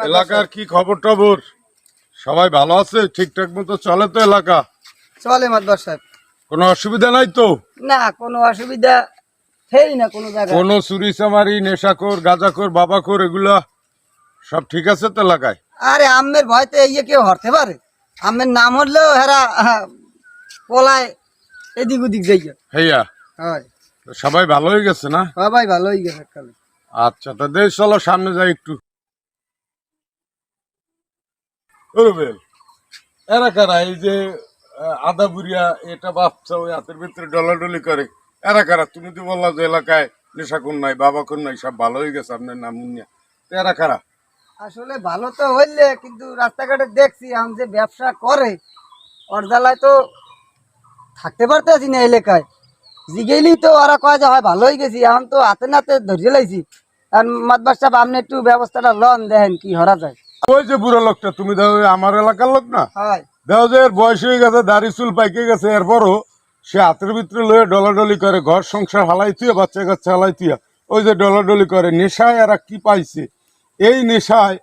এলাকার কি খবর টবর? সবাই ভালো আছে? ঠিকঠাক মতো চলে তো এলাকা? চলে মাতবার সাহেব, কোনো অসুবিধা নাই তো? না কোনো অসুবিধা হেই না কোনো জায়গায়। কোনো চুরি চামারি, নেশাখোর, গাঁজাখোর, বাবাখোর এগুলা সব ঠিক আছে তো এলাকায়? আরে আমের ভয়তে ইয়ে কেউ হরতে পারে? আমের নাম হলেও হেরা পলায় এদিক ওদিক যাই। হেয়া হয় সবাই ভালো হয়ে গেছে না? সবাই ভালোই গেছে কালে। আচ্ছা, তা দেশ চলো সামনে যাই একটু। এরা কারা এই যে আদা বুড়িয়া এটা বাচ্চা ওই হাতের ভিতরে ডলাডলি করে? এরা কারা? তুমি তো বললা যে এলাকায় নেশাখোর নাই, বাবাখোর নাই, সব ভালো হয়ে গেছে আপনার নাম নিয়ে। এরা কারা? আসলে ভালো তো হইলে, কিন্তু রাস্তাঘাটে দেখছি আম যে ব্যবসা করে ওর জ্বালায় তো থাকতে পারতেছি না এলাকায়। জিগেইলি তো ওরা কয় যে হয় ভালো হয়ে গেছি, এখন তো হাতে নাতে ধরিয়ে লাইছি। আর মাতবার সাহেব আপনি একটু ব্যবস্থাটা লন, দেখেন কি হরা যায়। ওই যে বুড়ো লোকটা, তুমি দেখো আমার এলাকার লোক না? হয় দেখো যে এর বয়স হয়ে গেছে, দাড়ি চুল পাইকে গেছে, এরপরও সে হাতের ভিতরে লয়ে ডলাডলি করে, ঘর সংসার হালাই থুয়ে, বাচ্চা কাচ্চা হালাই থুয়া ওই যে ডলাডলি করে। নেশায় এরা কি পাইছে? এই নেশায়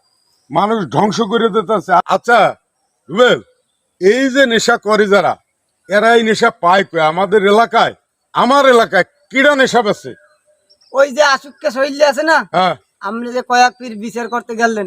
মানুষ ধ্বংস করে দিতেছে। আচ্ছা রুবেল, এই যে নেশা করে যারা, এরা এই নেশা পায় কই? আমাদের এলাকায়, আমার এলাকায় কিরা নেশা বেছে? ওই যে আশুককে শৈলী আছে না, হ্যাঁ, আপনি যে কয়েক পীর বিচার করতে গেলেন,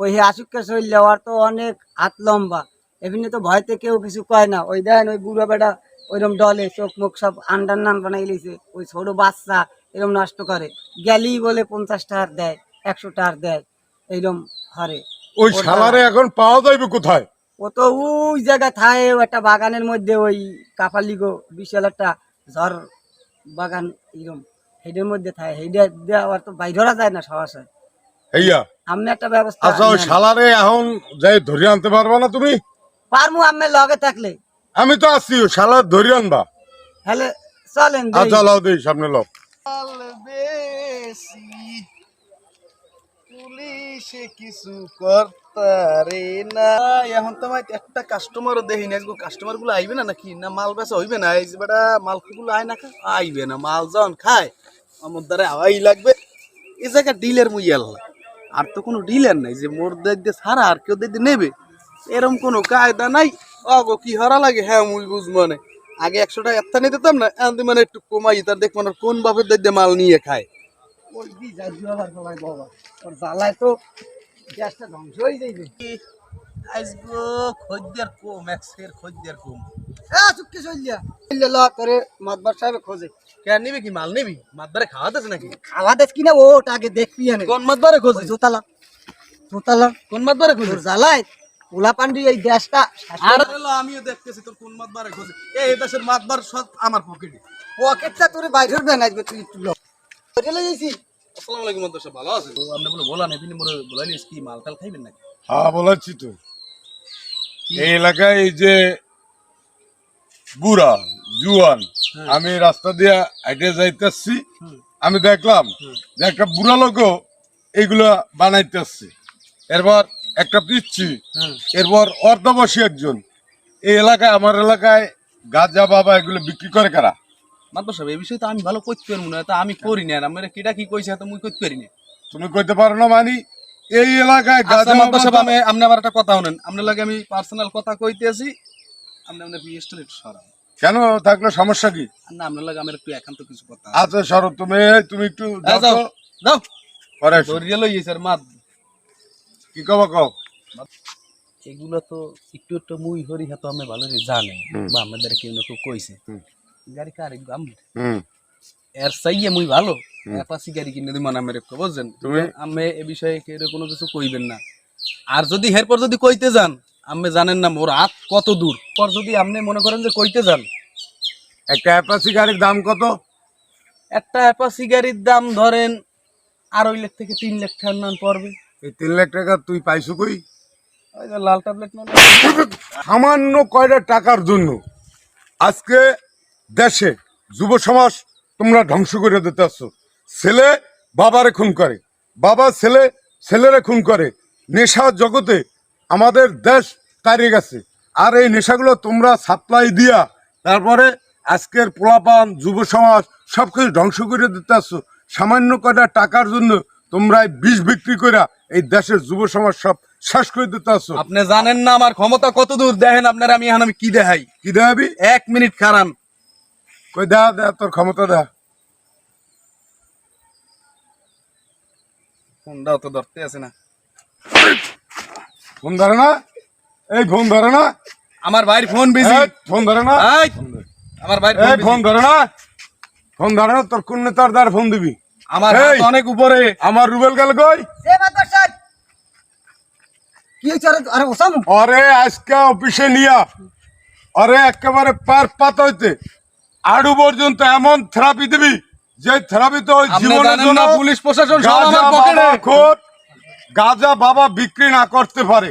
ওই আশুককে শৈলী ওর তো অনেক হাত লম্বা, এমনি তো ভয়তে কেউ কিছু কয় না। ওই দেখেন ওই বুড়ো বেটা ওইরকম ডলে, চোখ মুখ সব আন্ডার নান বানাই লিছে। ওই ছোট বাচ্চা এরকম নষ্ট করে, গেলি বলে 50 টাকার দেয়, 100 টাকার দেয়, এইরকম হারে। ওই শালারে এখন পাওয়া যাইবে কোথায়? ও তো ওই জায়গায় থাকে একটা বাগানের মধ্যে, ওই কাপালিগো বিশাল একটা ঝড় বাগান এরকম, হেডের মধ্যে থাকে। হেডে দেওয়ার তো বাইরে যায় না সহসা। হেইয়া আমি একটা ব্যবস্থা। আচ্ছা, ওই শালারে এখন যাই ধরে আনতে পারবা না তুমি? পারমু আমি লগে থাকলে। আমি তো আছি, শালার ধরে আনবা। হ্যালে চলেন আচ্ছা লাও দেই, সামনে লাও। পুলিশে কিছু করতারে না। এখন তো আমার একটা কাস্টমারও দেখি না। কাস্টমার গুলো আইবে না নাকি? না মাল বেচা হইবে না? এই যে বেটা মাল গুলো আয় না, আইবে না। মাল যখন খায় আমার দ্বারা আওয়াই লাগবে। এই জায়গা ডিলের মুই আল্লাহ, আর তো কোনো ডিলার নাই যে মোর দিয়ে ছাড়া আর কেউ দিয়ে নেবে, এরকম কোনো কায়দা নাই। অগো কি হরা লাগে, হ্যাঁ মুই বুঝ মানে আগে 100 টাকা একটা নিয়ে দিতাম না, এখন মানে একটু কমাই, তার দেখ মানে কোন বাপের দিয়ে মাল নিয়ে খায়। ওই দি যাই দিওয়ার সবাই বাবা, ওর জ্বালায় তো গ্যাসটা ধ্বংস হয়ে যাইবে। আজগো খদ্দের কম, এক্সের খদ্দের কম। এ চুক্কি চলিয়া চলিয়া ল করে মাতবার সাহেব খোঁজে। কেন নিবি? কি মাল নিবি? মাতবারে খাওয়া দিস নাকি? খাওয়া দেখ কিনা ওটা আগে দেখবি। আনে কোন মাতবারে খোঁজ? জোতালা জোতালা কোন মাতবারে খোঁজ? তোর জ্বালায় পোলা পান্ডি এই গ্যাসটা। আর হলো আমিও দেখতেছি তোর কোন মাতবারে খোঁজ। এই দেশের মাতবার সব আমার পকেটে। পকেটটা তোর বাইরের বানাইবে তুই একটু ল চলে যাইছি। আসসালামু আলাইকুম, মাতবার সাহেব ভালো আছেন? আপনি বলে বলা নেই, মোরে বলাইলিস কি মাল টাল খাইবেন নাকি? হ্যাঁ বলাচ্ছি তো। এই এলাকায় এই যে বুড়া জুয়ান, আমি রাস্তা দিয়ে হেঁটে যাইতেছি, আমি দেখলাম যে একটা বুড়া লোকও এইগুলা বানাইতে আসছে। এরপর একটা পিচ্ছি, এরপর অর্ধবয়সী একজন। এই এলাকায়, আমার এলাকায় গাঁজা বাবা এগুলো বিক্রি করে কারা? মাতবার সাহেব এই বিষয়ে তো আমি ভালো কইতে পারবো না, তা আমি করি না। আমার কিটা কি কইছে তো মুই কইতে পারি না। তুমি কইতে পারো না মানে? এই এলাকায় গাঁজা মাতবার সাহেব বাবা। আপনি আমার একটা কথা শুনেন, আপনার লাগে আমি পার্সোনাল কথা কইতেছি। আপনি আপনার পিএসটা একটু সরান। কেন থাকলে সমস্যা কি? না আপনার লাগে আমার একটু একান্ত কিছু কথা। আচ্ছা সরো, তুমি তুমি একটু যাও যাও যাও পরে ধরিয়ে লই স্যার মাত। কি কবা কও। এগুলো তো একটু একটু মুই হরি হাত আমি ভালো জানে বা আমাদের কেউ না কেউ কইছে গাড়ি কার এর চাইয়ে মুই ভালো এপাসি গাড়ি কিনে দিই মানে আমার একটু বুঝছেন তুমি। আমি এ বিষয়ে কেউ কোনো কিছু কইবেন না। আর যদি এরপর যদি কইতে যান, আপনি জানেন না মোর হাত কত দূর। পর যদি আপনি মনে করেন যে কইতে যান, একটা অ্যাপাচি গাড়ির দাম কত? একটা অ্যাপাসি গাড়ির দাম ধরেন 2.5 লাখ থেকে 3 লাখ টাকার নাম পড়বে। এই 3 লাখ টাকা তুই পাইছো কই? ওই যে লাল ট্যাবলেট না, সামান্য কয়টা টাকার জন্য আজকে দেশে যুব সমাজ তোমরা ধ্বংস করে দিতে আসছো। ছেলে বাবারে খুন করে, বাবা ছেলে ছেলেরে খুন করে। নেশা জগতে আমাদের দেশ তাড়িয়ে গেছে। আর এই নেশাগুলো তোমরা সাপ্লাই দিয়া তারপরে আজকের পোলাপান যুব সমাজ সব কিছু ধ্বংস করে দিতে আসছো সামান্য কয়টা টাকার জন্য। তোমরা এই বিষ বিক্রি করে এই দেশের যুব সমাজ সব শেষ করে দিতে আসছো। আপনি জানেন না আমার ক্ষমতা কত দূর, দেখেন আপনার আমি কি দেখাই। কি দেখাবি? 1 মিনিট খারান। কই দেখা দেখা তোর ক্ষমতা দেখা। ফোনটাও তো ধরতে আছে না। ফোন ধরে না, এই ফোন ধরে না, আমার ভাইয়ের ফোন বিজি। এই ফোন ধরে না, এই, আমার ভাইয়ের এই ফোন ফোন busy। ধরে না, ফোন ধরে না, তোর কোন নেতার দ্বার ফোন দিবি? আমার এই, হাত অনেক উপরে। আমার রুবেল গেল কই? সে বাদর স্যার কি হইছে? আরে ওসাম আরে আজকে অফিসে নিয়া আরে একেবারে পার পাতা হইতে আড়ু পর্যন্ত এমন থেরাপি দিবি যে থেরাপি তো ওই আপনি জীবনের জানেন জন্য না পুলিশ প্রশাসন সব গাঁজা আমার পকেটে। বাবা খোদ, গাঁজা বাবা বিক্রি না করতে পারে,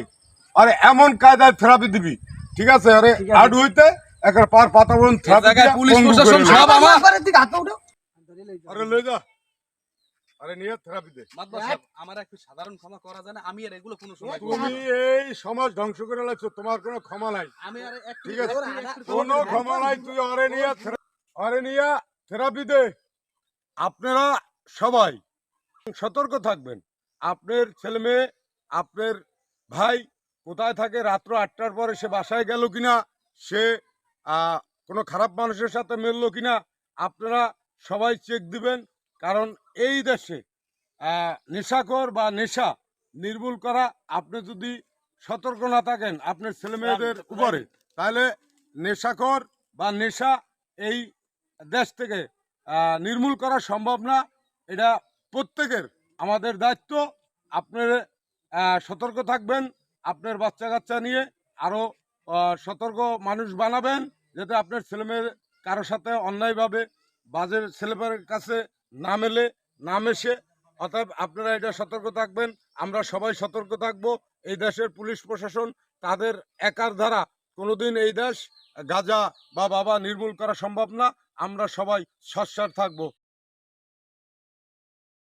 আরে এমন কায়দায় থেরাপি দিবি, ঠিক আছে? আরে আড়ু হইতে একেবারে পার পাতা পর্যন্ত এই থেরাপি জায়গায় দিয়া পুলিশ পঙ্গু প্রশাসন করে দিবি। সব আমার। পারের দিকে হাত উঠো। আরে লই যা, আরে নিয়ে থেরাপি দে। মাতবার সাহেব, আমার একটু সাধারণ ক্ষমা করা যায় না? আমি আর এগুলো কোনো সময় করব তুমি না। এই সমাজ ধ্বংস করে লাগছো, তোমার কোনো ক্ষমা নাই, আমি আর একটু ঠিক আছে? একটু কোনো ক্ষমা নাই, তুই অরে নিয়া থেরাপি দে। আপনারা সবাই সতর্ক থাকবেন। আপনার ছেলে মেয়ে, আপনার ভাই কোথায় থাকে, রাত্র 8টার পরে সে বাসায় গেল কিনা, সে কোনো খারাপ মানুষের সাথে মিললো কিনা, আপনারা সবাই চেক দিবেন। কারণ এই দেশে নেশাখোর বা নেশা নির্মূল করা, আপনি যদি সতর্ক না থাকেন আপনার ছেলে মেয়েদের উপরে, তাহলে নেশাখোর বা নেশা এই দেশ থেকে নির্মূল করা সম্ভব না। এটা প্রত্যেকের আমাদের দায়িত্ব। আপনার সতর্ক থাকবেন, আপনার বাচ্চা কাচ্চা নিয়ে আরও সতর্ক মানুষ বানাবেন, যাতে আপনার ছেলেমেয়ের কারোর সাথে অন্যায়ভাবে বাজে ছেলেমেয়ের কাছে না মেলে, না মেশে। অতএব আপনারা এটা সতর্ক থাকবেন, আমরা সবাই সতর্ক থাকব। এই দেশের পুলিশ প্রশাসন তাদের একার দ্বারা কোনোদিন এই দেশ গাঁজা বা বাবা নির্মূল করা সম্ভব না। আমরা সবাই সচ্ছার থাকবো।